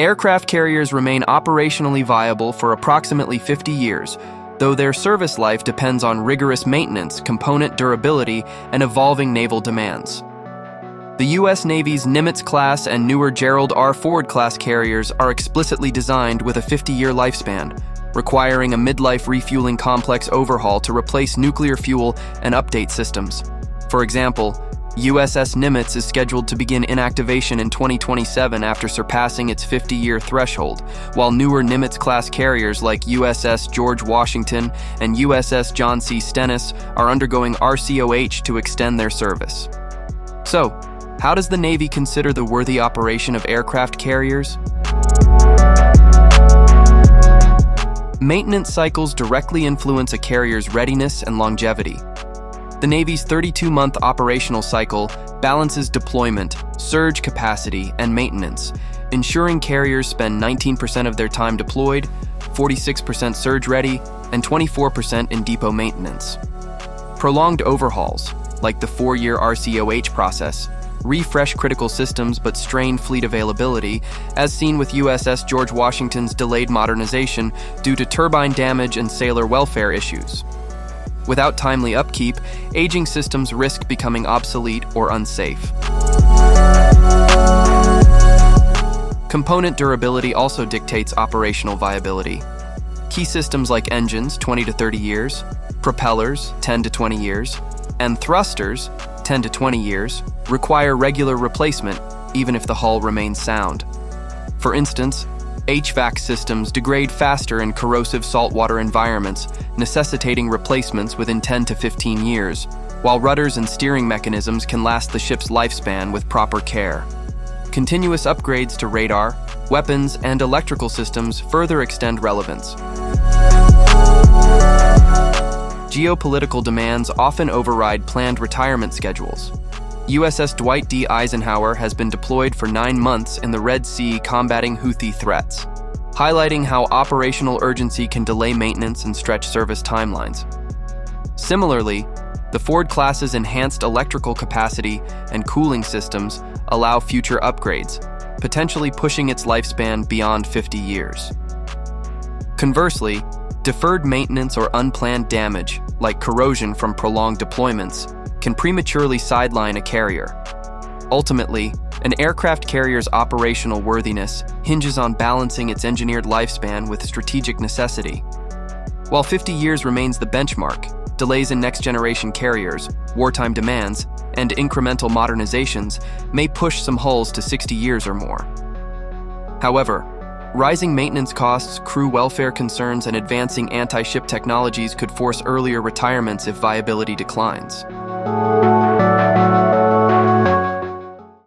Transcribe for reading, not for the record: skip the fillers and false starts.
Aircraft carriers remain operationally viable for approximately 50 years, though their service life depends on rigorous maintenance, component durability, and evolving naval demands. The U.S. Navy's Nimitz-class and newer Gerald R. Ford-class carriers are explicitly designed with a 50-year lifespan, requiring a midlife refueling complex overhaul to replace nuclear fuel and update systems. For example, USS Nimitz is scheduled to begin inactivation in 2027 after surpassing its 50-year threshold, while newer Nimitz-class carriers like USS George Washington and USS John C. Stennis are undergoing RCOH to extend their service. So, how does the Navy consider the worthy operation of aircraft carriers? Maintenance cycles directly influence a carrier's readiness and longevity. The Navy's 32-month operational cycle balances deployment, surge capacity, and maintenance, ensuring carriers spend 19% of their time deployed, 46% surge-ready, and 24% in depot maintenance. Prolonged overhauls, like the 4-year RCOH process, refresh critical systems but strain fleet availability, as seen with USS George Washington's delayed modernization due to turbine damage and sailor welfare issues. Without timely upkeep, aging systems risk becoming obsolete or unsafe. Component durability also dictates operational viability. Key systems like engines, 20 to 30 years, propellers, 10 to 20 years, and thrusters, 10 to 20 years, require regular replacement even if the hull remains sound. For instance, HVAC systems degrade faster in corrosive saltwater environments, necessitating replacements within 10 to 15 years, while rudders and steering mechanisms can last the ship's lifespan with proper care. Continuous upgrades to radar, weapons, and electrical systems further extend relevance. Geopolitical demands often override planned retirement schedules. USS Dwight D. Eisenhower has been deployed for 9 months in the Red Sea combating Houthi threats, highlighting how operational urgency can delay maintenance and stretch service timelines. Similarly, the Ford-class's enhanced electrical capacity and cooling systems allow future upgrades, potentially pushing its lifespan beyond 50 years. Conversely, deferred maintenance or unplanned damage, like corrosion from prolonged deployments, can prematurely sideline a carrier. Ultimately, an aircraft carrier's operational worthiness hinges on balancing its engineered lifespan with strategic necessity. While 50 years remains the benchmark, delays in next-generation carriers, wartime demands, and incremental modernizations may push some hulls to 60 years or more. However, rising maintenance costs, crew welfare concerns, and advancing anti-ship technologies could force earlier retirements if viability declines.